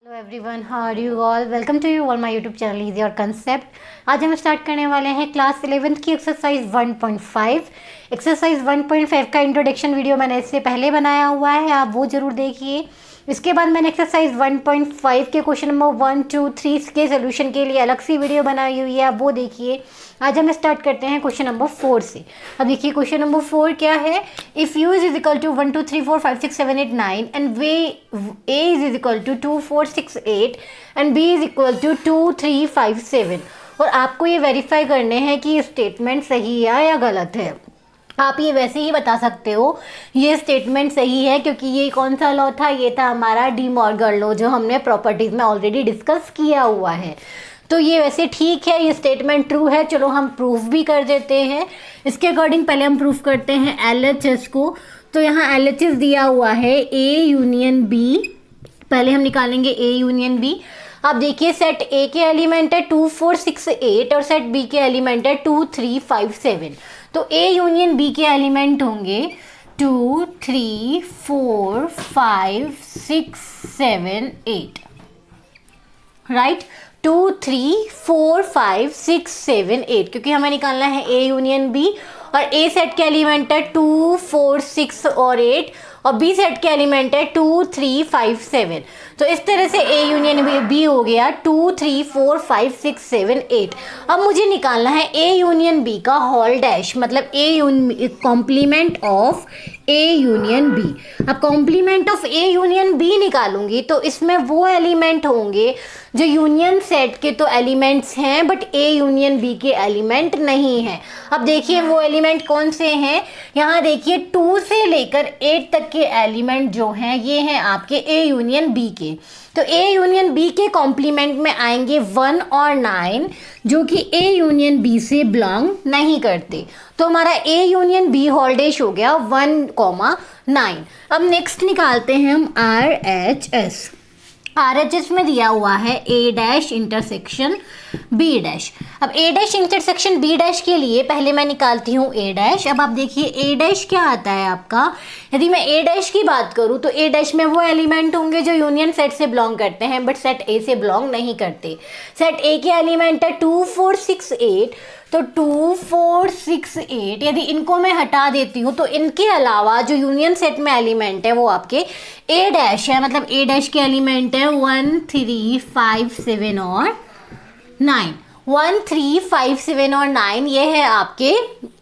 Hello everyone, how are you all. Welcome to you all my YouTube channel easy और concept. आज हम start करने वाले हैं क्लास 11th की एक्सरसाइज 1.5। एक्सरसाइज 1.5 का इंट्रोडक्शन वीडियो मैंने इससे पहले बनाया हुआ है, आप वो ज़रूर देखिए। इसके बाद मैंने एक्सरसाइज 1.5 के क्वेश्चन नंबर 1, 2, 3 के सोल्यूशन के लिए अलग सी वीडियो बनाई हुई है, आप वो देखिए। आज हम स्टार्ट करते हैं क्वेश्चन नंबर 4 से। अब देखिए क्वेश्चन नंबर 4 क्या है। If u is equal to 1 2 3 4 5 6 7 8 9 and a is equal to 2 4 6 8 and b is equal to 2 3 5 7, और आपको ये वेरीफाई करने हैं कि ये स्टेटमेंट सही है या गलत है। आप ये वैसे ही बता सकते हो ये स्टेटमेंट सही है, क्योंकि ये कौन सा लॉ था, ये था हमारा डी मॉर्गन लॉ, जो हमने प्रॉपर्टीज में ऑलरेडी डिस्कस किया हुआ है। तो ये वैसे ठीक है, ये स्टेटमेंट ट्रू है। चलो हम प्रूफ भी कर देते हैं। इसके अकॉर्डिंग पहले हम प्रूफ करते हैं LHS को। तो यहाँ LHS दिया हुआ है A यूनियन B। पहले हम निकालेंगे A यूनियन B। आप देखिए सेट A के एलिमेंट है 2 4 6 8 और सेट B के एलिमेंट है 2 3 5 7। तो A यूनियन B के एलिमेंट होंगे 2 3 4 5 6 7 8, राइट। 2 3 4 5 6 7 8, क्योंकि हमें निकालना है A यूनियन B, और A सेट के एलिमेंट है 2 4 6 और 8, और B सेट के एलिमेंट है 2 3 5 7। तो इस तरह से A यूनियन B हो गया 2 3 4 5 6 7 8। अब मुझे निकालना है A यूनियन B का होल डैश, मतलब complement of A union B। अब complement of A union B निकालूंगी तो इसमें वो एलिमेंट होंगे जो यूनियन सेट के तो एलिमेंट्स हैं, बट A यूनियन B के एलिमेंट नहीं हैं। अब देखिए वो एलिमेंट कौन से हैं। यहाँ देखिए 2 से लेकर 8 तक के एलिमेंट जो हैं ये हैं आपके A यूनियन B के। तो A यूनियन B के कॉम्प्लीमेंट में आएंगे 1 और 9, जो कि A यूनियन B से बिलोंग नहीं करते। तो हमारा A union B whole dash हो गया 1,9। अब नेक्स्ट निकालते हैं हम RHS। RHS में दिया हुआ है A dash intersection B dash. अब A dash intersection B dash के लिए पहले मैं निकालती हूँ A डैश। अब आप देखिए A डैश क्या आता है आपका। यदि मैं A डैश की बात करूँ तो A डैश में वो एलिमेंट होंगे जो यूनियन सेट से बिलोंग करते हैं, बट सेट A से बिलोंग नहीं करते। सेट A के एलिमेंट है 2 4 6 8। तो 2 4 6 8 यदि इनको मैं हटा देती हूँ तो इनके अलावा जो यूनियन सेट में एलिमेंट है वो आपके A डैश है। मतलब A डैश के एलिमेंट है 1 3 5 7 और 9। 1 3 5 7 और 9 ये है आपके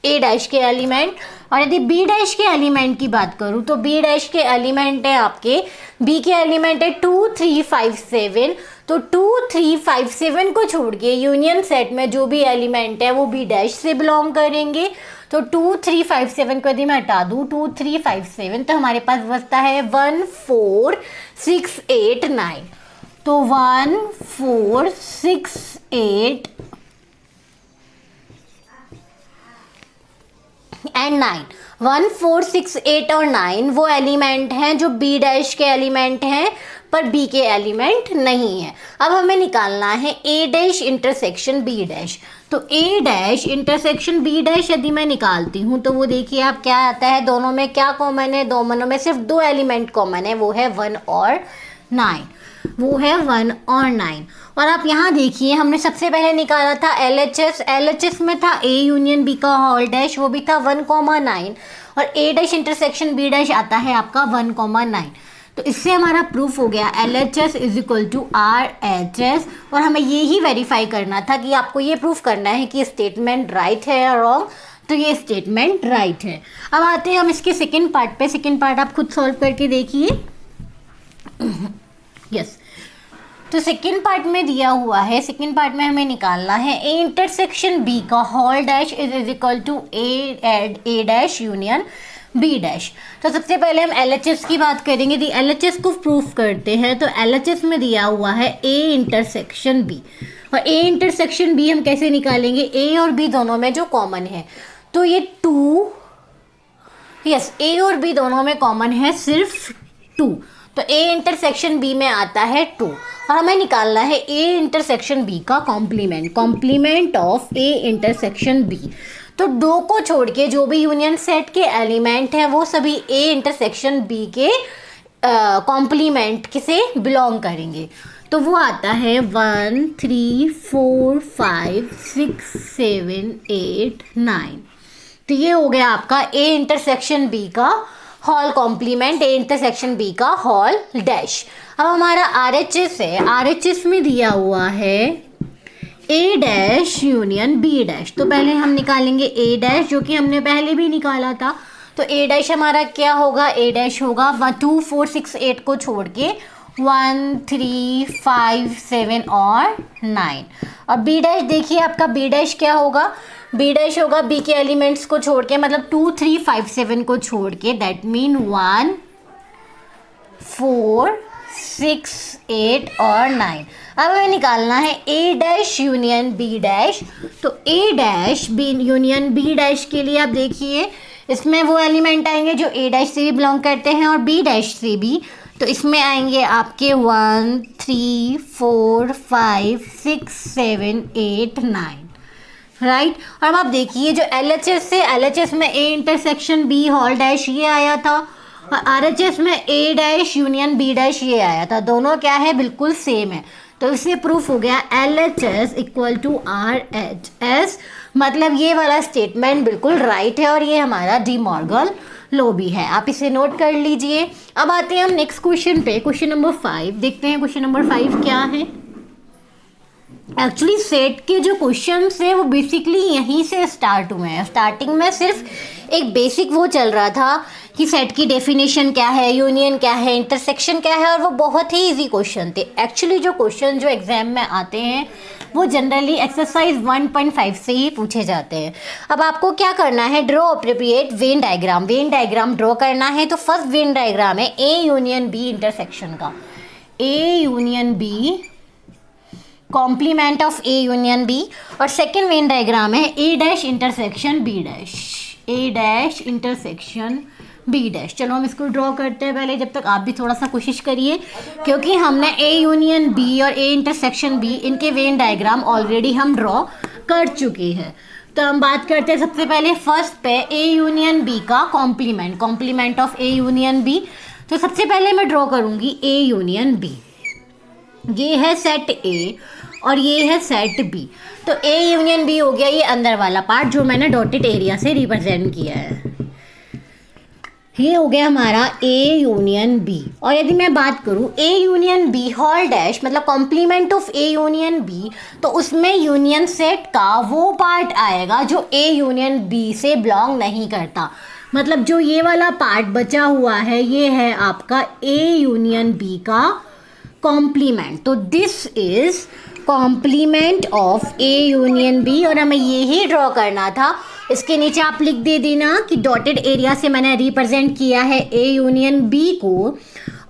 A डैश के एलिमेंट। और यदि B डैश के एलिमेंट की बात करूँ तो B डैश के एलिमेंट है आपके, B के एलिमेंट है 2 3 5 7। तो 2 3 5 7 को छोड़ के यूनियन सेट में जो भी एलिमेंट है वो B डैश से बिलोंग करेंगे। तो 2 3 5 7 को यदि मैं हटा दूँ 2 3 5 7, तो हमारे पास बचता है 1 4 6 8 9। तो 1 4 6 8 एंड 9। 1 4 6 8 और 9 वो एलिमेंट हैं जो B डैश के एलिमेंट हैं, पर B के एलिमेंट नहीं है। अब हमें निकालना है A dash intersection B dash. तो A dash intersection B dash यदि मैं निकालती हूँ तो वो देखिए आप क्या आता है। दोनों में क्या कॉमन है, दोनों में सिर्फ 2 एलिमेंट कॉमन है, वो है 1 और 9। वो है 1 और 9। और आप यहाँ देखिए हमने सबसे पहले निकाला था LHS। LHS में था A यूनियन B का होल डैश, वो भी था 1,9, और A dash intersection B dash आता है आपका 1,9। तो इससे हमारा प्रूफ हो गया LHS is equal to RHS। और हमें ये ही वेरीफाई करना था कि आपको ये प्रूफ करना है कि स्टेटमेंट राइट है या रॉन्ग। तो ये स्टेटमेंट राइट है। अब आते हैं हम इसके सेकेंड पार्ट पे। सेकेंड पार्ट आप खुद सॉल्व करके देखिए। यस, तो सेकेंड पार्ट में दिया हुआ है, सेकेंड पार्ट में हमें निकालना है A इंटरसेक्शन B का whole dash is equal to A dash union B dash. तो सबसे पहले हम LHS की बात करेंगे। यदि LHS को प्रूफ करते हैं तो LHS में दिया हुआ है A इंटरसेक्शन B। और A इंटरसेक्शन B हम कैसे निकालेंगे, A और B दोनों में जो कॉमन है, तो ये 2, यस A और B दोनों में कॉमन है सिर्फ 2। तो A इंटरसेक्शन B में आता है 2, और हमें निकालना है A इंटरसेक्शन B का complement of A intersection B। तो 2 को छोड़ के जो भी यूनियन सेट के एलिमेंट हैं वो सभी A इंटरसेक्शन B के कॉम्प्लीमेंट से बिलोंग करेंगे। तो वो आता है 1 3 4 5 6 7 8 9। तो ये हो गया आपका ए इंटरसेक्शन बी का whole complement, A intersection B का हॉल डैश। अब हमारा RHS है, RHS में दिया हुआ है A dash union B dash. तो पहले हम निकालेंगे ए डैश, जो कि हमने पहले भी निकाला था। तो ए डैश हमारा क्या होगा, ए डैश होगा 2 4 6 8 को छोड़ के 1 3 5 7 और 9। और बी डैश देखिए आपका बी डैश क्या होगा, बी डैश होगा बी के एलिमेंट्स को छोड़ के, मतलब 2 3 5 7 को छोड़ के, दैट मीन 1 4 6 8 और 9। अब हमें निकालना है A dash union B dash. तो A dash B union B dash के लिए आप देखिए इसमें वो एलिमेंट आएंगे जो ए डैश से भी बिलोंग करते हैं और बी डैश से भी। तो इसमें आएंगे आपके 1 3 4 5 6 7 8 9, राइट। और अब आप देखिए जो LHS से, LHS में A intersection B whole dash ये आया था और RHS में A dash union B dash ये आया था। दोनों क्या है, बिल्कुल सेम है। तो इससे प्रूफ हो गया LHS इक्वल टू RHS, मतलब ये वाला स्टेटमेंट बिल्कुल राइट है और ये हमारा डी मॉर्गन लॉ भी है। आप इसे नोट कर लीजिए। अब आते हैं हम नेक्स्ट क्वेश्चन पे, क्वेश्चन नंबर 5। देखते हैं क्वेश्चन नंबर 5 क्या है। एक्चुअली सेट के जो क्वेश्चंस है वो बेसिकली यहीं से स्टार्ट हुए हैं। स्टार्टिंग में सिर्फ एक बेसिक वो चल रहा था कि सेट की डेफिनेशन क्या है, यूनियन क्या है, इंटरसेक्शन क्या है, और वो बहुत ही इजी क्वेश्चन थे। एक्चुअली जो क्वेश्चन जो एग्जाम में आते हैं वो जनरली एक्सरसाइज 1.5 से ही पूछे जाते हैं। अब आपको क्या करना है, draw appropriate Venn diagram. Venn diagram draw करना है। तो फर्स्ट वेन डायग्राम है ए यूनियन बी इंटरसेक्शन का, A union B complement of A union B. और सेकेंड वेन डायग्राम है A dash intersection B dash, A dash intersection B dash. चलो हम इसको ड्रॉ करते हैं पहले, जब तक आप भी थोड़ा सा कोशिश करिए, क्योंकि हमने ए यूनियन बी और ए इंटरसेक्शन बी इनके वेन डायग्राम ऑलरेडी हम ड्रॉ कर चुके हैं। तो हम बात करते हैं सबसे पहले फर्स्ट पे ए यूनियन बी का complement, complement of A union B. तो सबसे पहले मैं ड्रॉ करूँगी ए यूनियन बी। ये है सेट ए और ये है सेट बी। तो ए यूनियन बी हो गया ये अंदर वाला पार्ट जो मैंने डॉटेड एरिया से रिप्रेजेंट किया है। ये हो गया हमारा ए यूनियन बी। और यदि मैं बात करूँ A union B whole dash, मतलब complement of A union B, तो उसमें यूनियन सेट का वो पार्ट आएगा जो ए यूनियन बी से बिलोंग नहीं करता। मतलब जो ये वाला पार्ट बचा हुआ है ये है आपका ए यूनियन बी का कॉम्प्लीमेंट। तो this is complement of A union B और हमें यही ड्रॉ करना था। इसके नीचे आप लिख दे देना कि डॉटेड एरिया से मैंने रिप्रेजेंट किया है ए यूनियन बी को,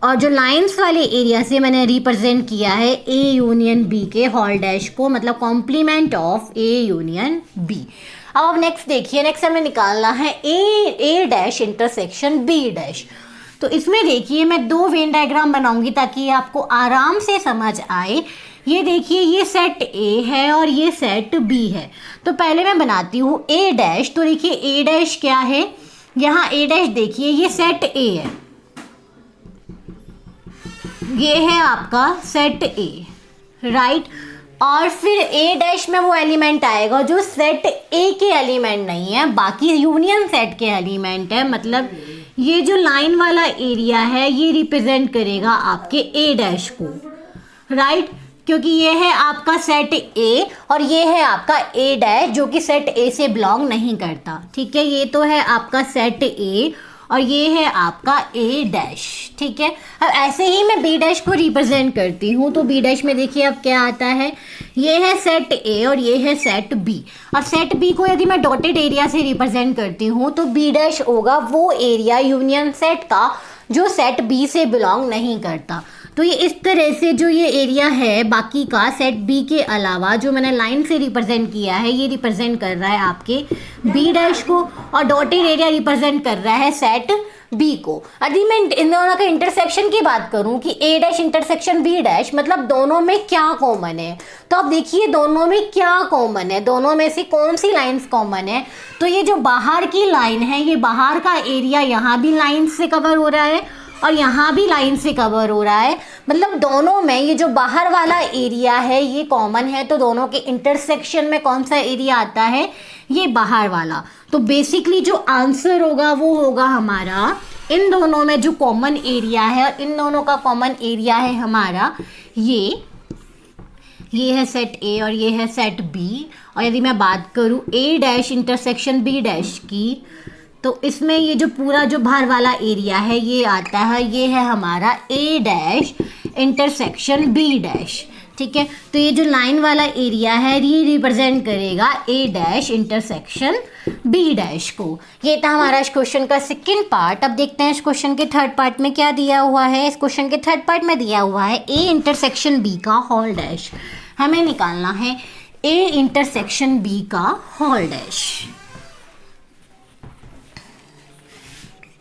और जो लाइंस वाले एरिया से मैंने रिप्रेजेंट किया है ए यूनियन बी के हॉल डैश को, मतलब complement of A union B. अब नेक्स्ट देखिए, नेक्स्ट हमें निकालना है A dash intersection B dash. तो इसमें देखिए मैं दो वेन डायग्राम बनाऊंगी ताकि आपको आराम से समझ आए। ये देखिए ये सेट ए है और ये सेट बी है। तो पहले मैं बनाती हूँ ए डैश। तो देखिए ए डैश क्या है, यहाँ ए डैश देखिए ये सेट ए है, ये है आपका सेट ए, राइट। और फिर ए डैश में वो एलिमेंट आएगा जो सेट ए के एलिमेंट नहीं है, बाकी यूनियन सेट के एलिमेंट है। मतलब ये जो लाइन वाला एरिया है ये रिप्रेजेंट करेगा आपके ए डैश को, राइट, क्योंकि ये है आपका सेट ए और ये है आपका ए डैश जो कि सेट ए से बिलोंग नहीं करता। ठीक है, ये तो है आपका सेट ए और ये है आपका ए डैश। ठीक है, अब ऐसे ही मैं बी डैश को रिप्रेजेंट करती हूँ। तो बी डैश में देखिए अब क्या आता है, ये है सेट ए और ये है सेट बी। और सेट बी को यदि मैं डॉटेड एरिया से रिप्रेजेंट करती हूँ तो बी डैश होगा वो एरिया यूनियन सेट का जो सेट बी से बिलोंग नहीं करता। तो ये इस तरह से जो ये एरिया है बाकी का सेट बी के अलावा जो मैंने लाइन से रिप्रेजेंट किया है ये रिप्रेजेंट कर रहा है आपके बी डैश को, और डॉटेड एरिया रिप्रेजेंट कर रहा है सेट बी को। यदि मैं इन दोनों के इंटरसेक्शन की बात करूं कि ए डैश इंटरसेक्शन बी डैश, मतलब दोनों में क्या कॉमन है, तो अब देखिए दोनों में क्या कॉमन है, दोनों में से कौन सी लाइंस कॉमन है। तो ये जो बाहर की लाइन है, ये बाहर का एरिया यहाँ भी लाइन से कवर हो रहा है और यहाँ भी लाइन से कवर हो रहा है, मतलब दोनों में ये जो बाहर वाला एरिया है ये कॉमन है, तो दोनों के इंटरसेक्शन में कौन सा एरिया आता है, ये बाहर वाला। तो बेसिकली जो आंसर होगा वो होगा हमारा इन दोनों में जो कॉमन एरिया है, और इन दोनों का कॉमन एरिया है हमारा ये है सेट ए और ये है सेट बी। और यदि मैं बात करूँ ए डैश इंटरसेक्शन बी डैश की, तो इसमें ये जो पूरा जो बाहर वाला एरिया है ये आता है, ये है हमारा ए डैश इंटरसेक्शन बी डैश। ठीक है, तो ये जो लाइन वाला एरिया है ये रिप्रेजेंट करेगा ए डैश इंटरसेक्शन बी डैश को। ये था हमारा इस क्वेश्चन का सेकंड पार्ट। अब देखते हैं इस क्वेश्चन के थर्ड पार्ट में क्या दिया हुआ है। इस क्वेश्चन के थर्ड पार्ट में दिया हुआ है ए इंटरसेक्शन बी का होल डैश। हमें निकालना है ए इंटरसेक्शन बी का whole dash.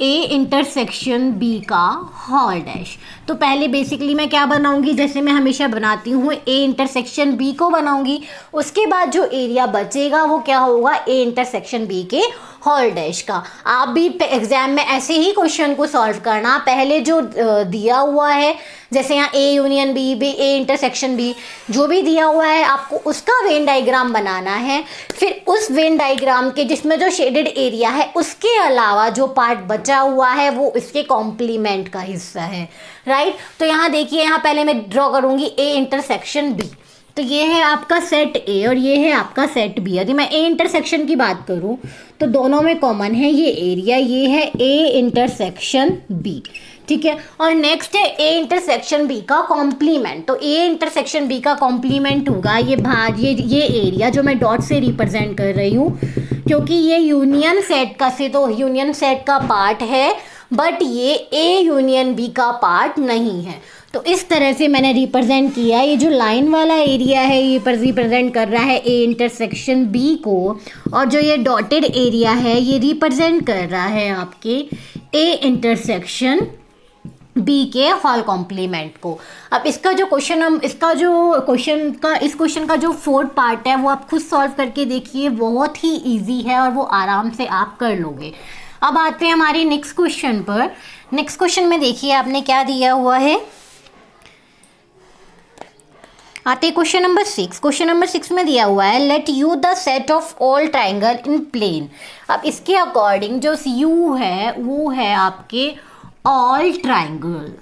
A intersection B का होल डैश। तो पहले बेसिकली मैं क्या बनाऊंगी, जैसे मैं हमेशा बनाती हूँ, ए इंटरसेक्शन बी को बनाऊंगी। उसके बाद जो एरिया बचेगा वो क्या होगा, ए इंटरसेक्शन बी के होल डैश का। आप भी एग्जाम में ऐसे ही क्वेश्चन को सॉल्व करना। पहले जो दिया हुआ है, जैसे यहाँ A union B, B A intersection B, जो भी दिया हुआ है आपको उसका वेन डायग्राम बनाना है। फिर उस वेन डायग्राम के जिसमें जो शेडेड एरिया है उसके अलावा जो पार्ट बचा हुआ है वो इसके कॉम्प्लीमेंट का हिस्सा है, राइट। तो यहाँ देखिए, यहाँ पहले मैं ड्रॉ करूँगी ए इंटरसेक्शन बी। तो ये है आपका सेट ए और ये है आपका सेट बी। यदि मैं ए इंटरसेक्शन की बात करूँ तो दोनों में कॉमन है ये एरिया, ये है ए इंटरसेक्शन बी। ठीक है, और नेक्स्ट है ए इंटरसेक्शन बी का कॉम्प्लीमेंट। तो ए इंटरसेक्शन बी का कॉम्प्लीमेंट होगा ये भाग, ये एरिया जो मैं डॉट से रिप्रेजेंट कर रही हूँ, क्योंकि ये यूनियन सेट का से तो यूनियन सेट का पार्ट है, बट ये ए यूनियन बी का पार्ट नहीं है। तो इस तरह से मैंने रिप्रेजेंट किया। ये जो लाइन वाला एरिया है ये पर रिप्रेजेंट कर रहा है ए इंटरसेक्शन बी को, और जो ये डॉटेड एरिया है ये रिप्रेजेंट कर रहा है आपके ए इंटरसेक्शन बी के होल कॉम्प्लीमेंट को। अब इसका जो क्वेश्चन इस क्वेश्चन का जो फोर्थ पार्ट है वो आप खुद सॉल्व करके देखिए, बहुत ही इजी है और वो आराम से आप कर लोगे। अब आते हैं हमारे नेक्स्ट क्वेश्चन पर। नेक्स्ट क्वेश्चन में देखिए आपने क्या दिया हुआ है। आते हैं क्वेश्चन नंबर 6। क्वेश्चन नंबर 6 में दिया हुआ है let U the set of all triangle in plane. अब इसके अकॉर्डिंग जो यू है वो है आपके ऑल ट्राइंगल,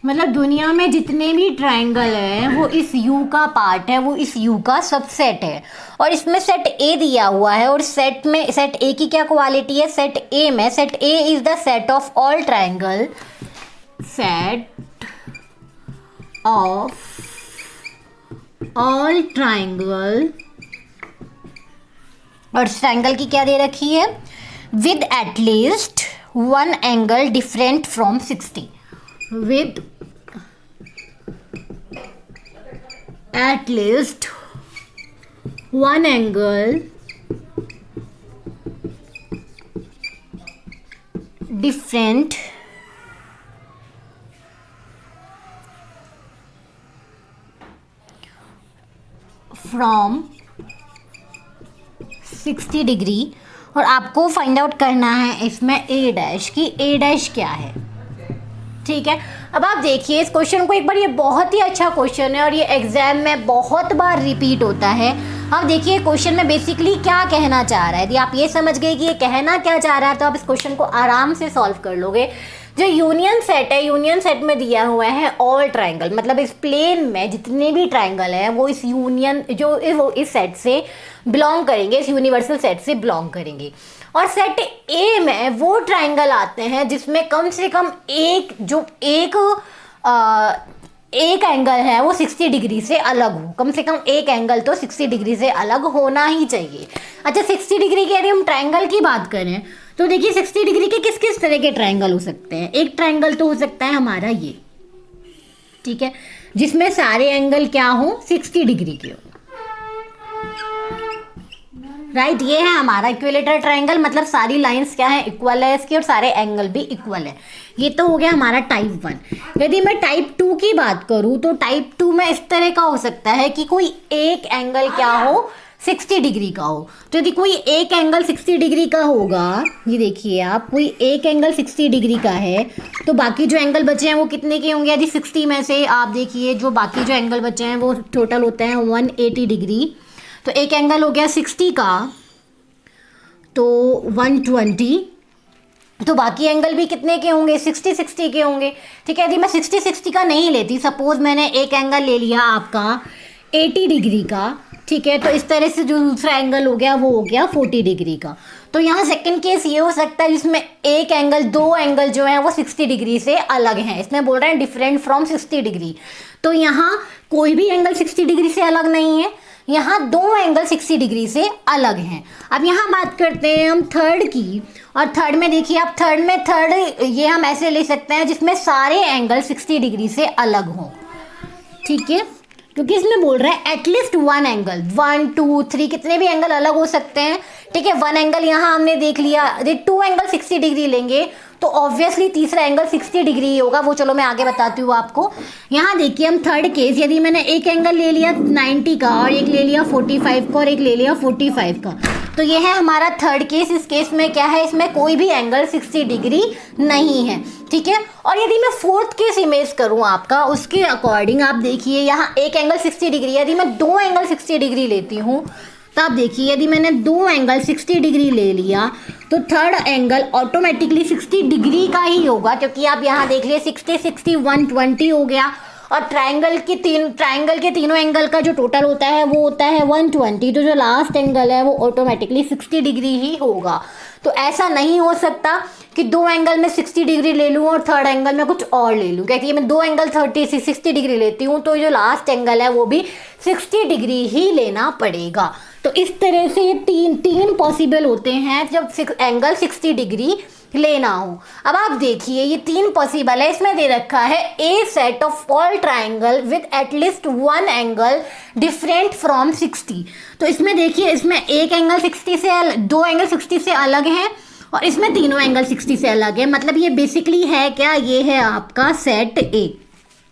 मतलब दुनिया में जितने भी ट्राइंगल हैं वो इस यू का पार्ट है, वो इस यू का सबसेट है। और इसमें सेट ए दिया हुआ है, और सेट ए की क्या क्वालिटी है, सेट ए में set A is the set of all triangle, set of all triangle. और ट्राइंगल की क्या दे रखी है, with at least one angle different from 60, with at least one angle different from 60 degree. और आपको फाइंड आउट करना है इसमें ए डैश की ए डैश क्या है। ठीक है, अब आप देखिए इस क्वेश्चन को एक बार, ये बहुत ही अच्छा क्वेश्चन है और ये एग्जाम में बहुत बार रिपीट होता है। अब देखिए क्वेश्चन में बेसिकली क्या कहना चाह रहा है। यदि आप ये समझ गए कि ये कहना क्या चाह रहा है तो आप इस क्वेश्चन को आराम से सॉल्व कर लोगे। जो यूनियन सेट है, यूनियन सेट में दिया हुआ है ऑल ट्राइंगल, मतलब इस प्लेन में जितने भी ट्राइंगल हैं वो इस यूनियन वो इस सेट से बिलोंग करेंगे, इस यूनिवर्सल सेट से बिलोंग करेंगे। और सेट ए में वो ट्राइंगल आते हैं जिसमें कम से कम एक एंगल है वो 60 डिग्री से अलग हो। कम से कम एक एंगल तो 60 डिग्री से अलग होना ही चाहिए। अच्छा, 60 डिग्री की यदि हम ट्राइंगल की बात करें तो देखिए 60 डिग्री के किस किस तरह के ट्राइंगल हो सकते हैं। एक ट्राइंगल तो हो सकता है हमारा ये, ठीक है, जिसमें सारे एंगल क्या हो, 60 डिग्री के हो, राइट। ये है हमारा इक्विलेटरल ट्राइंगल, मतलब सारी लाइंस क्या है, इक्वल है इसकी और सारे एंगल भी इक्वल है। ये तो हो गया हमारा टाइप 1। यदि मैं टाइप 2 की बात करूँ तो टाइप 2 में इस तरह का हो सकता है कि कोई एक एंगल क्या हो, 60 डिग्री का हो। तो यदि कोई एक एंगल 60 डिग्री का होगा, ये देखिए आप, कोई एक एंगल 60 डिग्री का है तो बाकी जो एंगल बचे हैं वो कितने के होंगे? यदि 60 में से आप देखिए जो बाकी जो एंगल बचे हैं वो टोटल होते हैं 180 डिग्री। तो एक एंगल हो गया 60 का तो 120, तो बाकी एंगल भी कितने के होंगे? 60 के होंगे। ठीक है, यदि मैं 60 का नहीं लेती, सपोज मैंने एक एंगल ले लिया आपका 80 डिग्री का, ठीक है, तो इस तरह से जो दूसरा एंगल हो गया वो हो गया 40 डिग्री का। तो यहाँ सेकंड केस ये हो सकता है जिसमें एक एंगल, दो एंगल जो है वो 60 डिग्री से अलग हैं। इसमें बोल रहे हैं डिफरेंट फ्रॉम 60 डिग्री। तो यहाँ कोई भी एंगल 60 डिग्री से अलग नहीं है, यहाँ दो एंगल 60 डिग्री से अलग हैं। अब यहाँ बात करते हैं हम थर्ड की, और थर्ड में देखिए आप, थर्ड ये हम ऐसे ले सकते हैं जिसमें सारे एंगल 60 डिग्री से अलग हों। ठीक है, क्योंकि इसमें बोल रहा है एटलीस्ट वन एंगल, 1 2 3 कितने भी एंगल अलग हो सकते हैं। ठीक है, वन एंगल यहाँ हमने देख लिया, यदि टू एंगल 60 डिग्री लेंगे तो ऑब्वियसली तीसरा एंगल 60 डिग्री ही होगा। वो चलो मैं आगे बताती हूँ आपको। यहाँ देखिए हम थर्ड केस, यदि मैंने एक एंगल ले लिया 90 का और एक ले लिया 45 का और एक ले लिया 45 का, तो ये है हमारा थर्ड केस। इस केस में क्या है, इसमें कोई भी एंगल 60 डिग्री नहीं है। ठीक है, और यदि मैं फोर्थ केस इमेज करूँ आपका, उसके अकॉर्डिंग आप देखिए यहाँ एक एंगल 60 डिग्री, यदि मैं दो एंगल 60 डिग्री लेती हूँ तो आप देखिए यदि मैंने दो एंगल 60 डिग्री ले लिया तो थर्ड एंगल ऑटोमेटिकली 60 डिग्री का ही होगा, क्योंकि आप यहाँ देख लिए 60 60 120 हो गया, और ट्राइंगल के तीनों एंगल का जो टोटल होता है वो होता है 120। तो जो लास्ट एंगल है वो ऑटोमेटिकली 60 डिग्री ही होगा। तो ऐसा नहीं हो सकता कि दो एंगल में 60 डिग्री ले लूँ और थर्ड एंगल में कुछ और ले लूँ, क्योंकि मैं दो एंगल 60 डिग्री लेती हूँ तो जो लास्ट एंगल है वो भी 60 डिग्री ही लेना पड़ेगा। तो इस तरह से ये तीन पॉसिबल होते हैं जब एंगल 60 डिग्री लेना हो। अब आप देखिए ये तीन पॉसिबल है, इसमें दे रखा है a set of all triangle with at least one angle different from 60। तो इसमें देखिए, इसमें एक एंगल 60 से दो एंगल 60 से अलग हैं और इसमें तीनों एंगल 60 से अलग है। मतलब ये बेसिकली है क्या, ये है आपका सेट ए,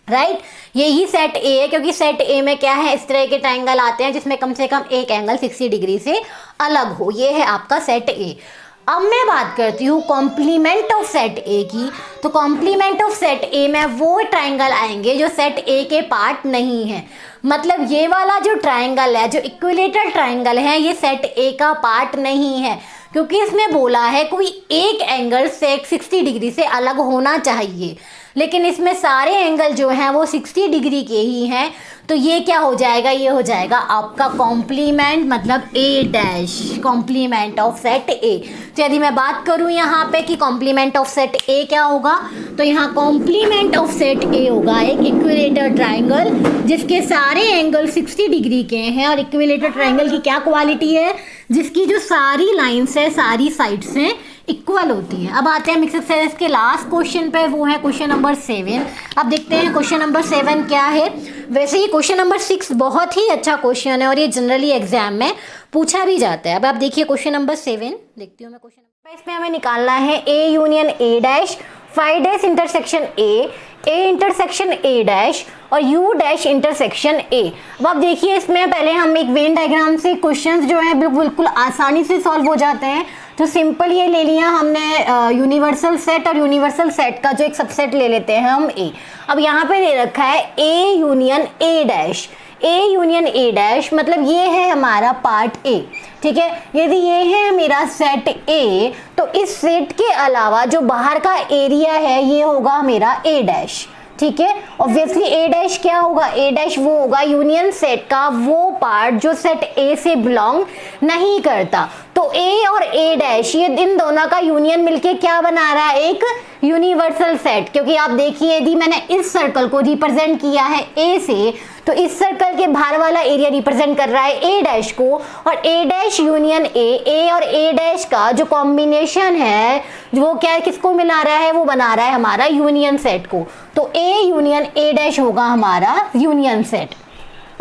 राइट। यही सेट ए है, क्योंकि सेट ए में क्या है, इस तरह के ट्राइंगल आते हैं जिसमें कम से कम एक एंगल 60 डिग्री से अलग हो। ये है आपका सेट ए। अब मैं बात करती हूँ कॉम्प्लीमेंट ऑफ सेट ए की। तो कॉम्प्लीमेंट ऑफ सेट ए में वो ट्राइंगल आएंगे जो सेट ए के पार्ट नहीं है। मतलब ये वाला जो ट्राइंगल है, जो इक्विलेटरल ट्राइंगल है, ये सेट ए का पार्ट नहीं है, क्योंकि इसमें बोला है कोई एक एंगल से 60 डिग्री से अलग होना चाहिए, लेकिन इसमें सारे एंगल जो हैं वो 60 डिग्री के ही हैं। तो ये क्या हो जाएगा, ये हो जाएगा आपका कॉम्प्लीमेंट, मतलब A dash, complement of set A. तो यदि मैं बात करूँ यहाँ पे कि कॉम्प्लीमेंट ऑफ सेट ए क्या होगा, तो यहाँ कॉम्प्लीमेंट ऑफ सेट ए होगा एक इक्विलेटर ट्राइंगल जिसके सारे एंगल 60 डिग्री के हैं। और इक्विलेटर ट्राइंगल की क्या क्वालिटी है, जिसकी जो सारी लाइन्स है, सारी साइड्स हैं, इक्वल होती है। अब आते हैं मिक्स एक्सरसाइज के लास्ट क्वेश्चन पे, वो है क्वेश्चन नंबर 7। अब देखते हैं क्वेश्चन नंबर 7 क्या है। वैसे ये क्वेश्चन नंबर 6 बहुत ही अच्छा क्वेश्चन है और ये जनरली एग्जाम में पूछा भी जाता है। अब आप देखिए क्वेश्चन नंबर 7, देखती हूँ मैं क्वेश्चन नंबर। इसमें हमें निकालना है A union A dash, 5 dash intersection A intersection A dash और यू डैश इंटरसेक्शन ए। अब आप देखिए इसमें पहले हम एक वेन डायग्राम से क्वेश्चंस जो है बिल्कुल आसानी से सॉल्व हो जाते हैं। तो सिंपल ये ले लिया हमने यूनिवर्सल सेट, और यूनिवर्सल सेट का जो एक सबसेट ले लेते हैं हम ए। अब यहाँ पे दे रखा है A union A dash, A union A dash, मतलब ये है हमारा पार्ट ए। ठीक है, यदि ये है मेरा सेट ए तो इस सेट के अलावा जो बाहर का एरिया है ये होगा मेरा ए डैश। ठीक है, ऑब्वियसली ए डैश क्या होगा, ए डैश वो होगा यूनियन सेट का वो पार्ट जो सेट ए से बिलोंग नहीं करता। तो ए और ए डैश ये इन दोनों का यूनियन मिलके क्या बना रहा है, एक यूनिवर्सल सेट। क्योंकि आप देखिए यदि मैंने इस सर्कल को रिप्रेजेंट किया है ए से, तो इस सर्कल के बाहर वाला एरिया रिप्रेजेंट कर रहा है ए डैश को, और ए डैश यूनियन ए और ए डैश का जो कॉम्बिनेशन है वो क्या किसको मिला रहा है, वो बना रहा है हमारा यूनियन सेट को। तो ए यूनियन ए डैश होगा हमारा यूनियन सेट।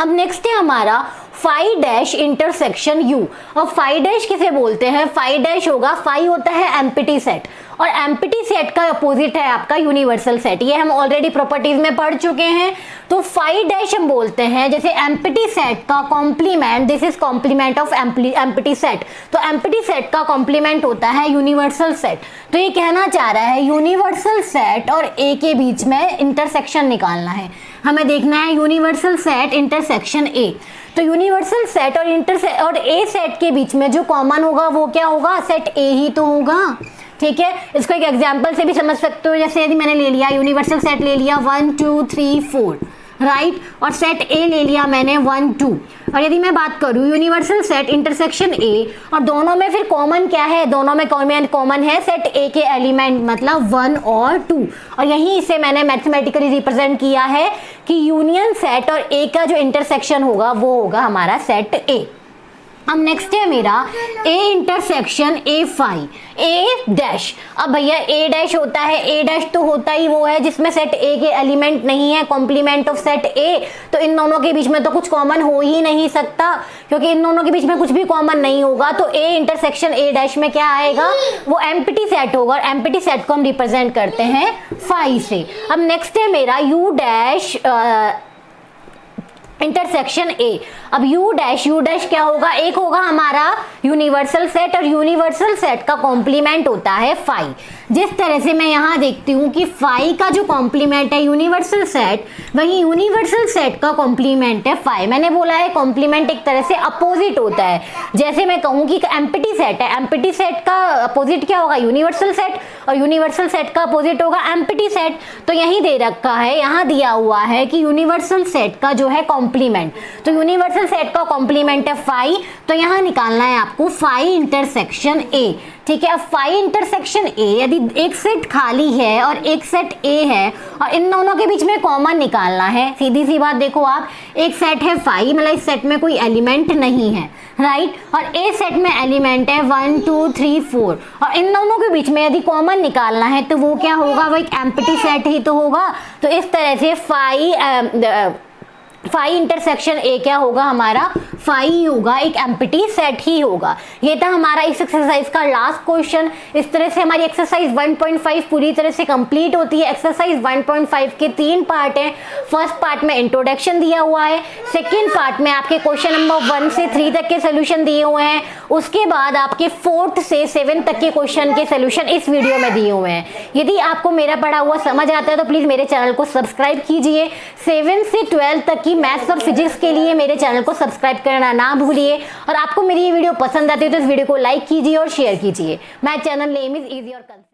अब नेक्स्ट है हमारा फाई डैश इंटरसेक्शन यू। और फाई डैश किसे बोलते हैं? फाई डैश होगा, फाई होता है एम्प्टी सेट और एम्प्टी सेट का अपोजिट है आपका यूनिवर्सल सेट। ये हम ऑलरेडी प्रॉपर्टीज में पढ़ चुके हैं। तो फाई डैश हम बोलते हैं जैसे एम्प्टी सेट का complement, this is complement of empty set, तो एम्प्टी सेट का कॉम्प्लीमेंट होता है यूनिवर्सल सेट। तो ये कहना चाह रहा है यूनिवर्सल सेट और ए के बीच में इंटरसेक्शन निकालना है, हमें देखना है यूनिवर्सल सेट इंटरसेक्शन ए। तो यूनिवर्सल सेट और ए सेट के बीच में जो कॉमन होगा वो क्या होगा? सेट ए ही तो होगा, ठीक है। इसको एक एग्जांपल से भी समझ सकते हो, जैसे यदि मैंने ले लिया यूनिवर्सल सेट ले लिया 1 2 3 4 राइट, और सेट ए ले लिया मैंने 1 2, और यदि मैं बात करूं यूनिवर्सल सेट इंटरसेक्शन ए, और दोनों में फिर कॉमन क्या है? दोनों में कॉमन है सेट ए के एलिमेंट, मतलब 1 और 2, और यही इसे मैंने मैथमेटिकली रिप्रेजेंट किया है कि यूनियन सेट और ए का जो इंटरसेक्शन होगा वो होगा हमारा सेट ए। अब नेक्स्ट है मेरा A intersection A phi A dash. अब भैया ए डैश होता है, ए डैश तो होता ही वो है जिसमें सेट ए के एलिमेंट नहीं है, कॉम्प्लीमेंट ऑफ सेट ए। तो इन दोनों के बीच में तो कुछ कॉमन हो ही नहीं सकता, क्योंकि इन दोनों के बीच में कुछ भी कॉमन नहीं होगा। तो ए इंटरसेक्शन ए डैश में क्या आएगा? वो एम्प्टी सेट होगा, और एम्प्टी सेट को हम रिप्रेजेंट करते हैं फाई से। अब नेक्स्ट है मेरा यू डैश इंटरसेक्शन ए। अब यू डैश क्या होगा? एक होगा हमारा यूनिवर्सल सेट, और यूनिवर्सल सेट का कॉम्प्लीमेंट होता है फाई। जिस तरह से मैं यहाँ देखती हूँ कि फाई का जो कॉम्प्लीमेंट है यूनिवर्सल सेट, वही यूनिवर्सल सेट का कॉम्प्लीमेंट है फाई। मैंने बोला है कॉम्प्लीमेंट एक तरह से अपोजिट होता है। जैसे मैं कहूँ कि एम्प्टी सेट है, एम्प्टी सेट का अपोजिट क्या होगा? यूनिवर्सल सेट, और यूनिवर्सल सेट का अपोजिट होगा एम्प्टी सेट। तो यही दे रखा है, यहाँ दिया हुआ है कि यूनिवर्सल सेट का जो है कॉम्प्लीमेंट, तो यूनिवर्सल सेट का कॉम्प्लीमेंट है फाई, तो यहाँ निकालना है आपको फाई इंटरसेक्शन ए, ठीक है। अब फाई इंटरसेक्शन ए, यदि एक सेट खाली है और एक सेट ए है और इन दोनों के बीच में कॉमन निकालना है, सीधी सी बात देखो आप, एक सेट है फाई, मतलब इस सेट में कोई एलिमेंट नहीं है राइट, और ए सेट में एलिमेंट है 1 2 3 4, और इन दोनों के बीच में यदि कॉमन निकालना है तो वो क्या होगा? वो एक एम्प्टी सेट ही तो होगा। तो इस तरह से फाई इंटरसेक्शन ए क्या होगा? हमारा फाई होगा, एक एम्प्टी सेट ही होगा। ये था हमारा इस एक्सरसाइज का लास्ट क्वेश्चन। इस तरह से हमारी एक्सरसाइज 1.5 पूरी तरह से कंप्लीट होती है। एक्सरसाइज 1.5 के 3 पार्ट हैं। फर्स्ट पार्ट में इंट्रोडक्शन दिया हुआ है, सेकेंड पार्ट में आपके क्वेश्चन नंबर 1 से 3 तक के सोल्यूशन दिए हुए हैं, उसके बाद आपके 4th से 7 तक के क्वेश्चन के सोल्यूशन इस वीडियो में दिए हुए हैं। यदि आपको मेरा पढ़ा हुआ समझ आता है तो प्लीज मेरे चैनल को सब्सक्राइब कीजिए। 7 से 12 तक की मैथ्स और फिजिक्स के लिए मेरे चैनल को सब्सक्राइब करना ना भूलिए, और आपको मेरी ये वीडियो पसंद आती है तो इस वीडियो को लाइक कीजिए और शेयर कीजिए। My channel name is easy और कंसेप्ट।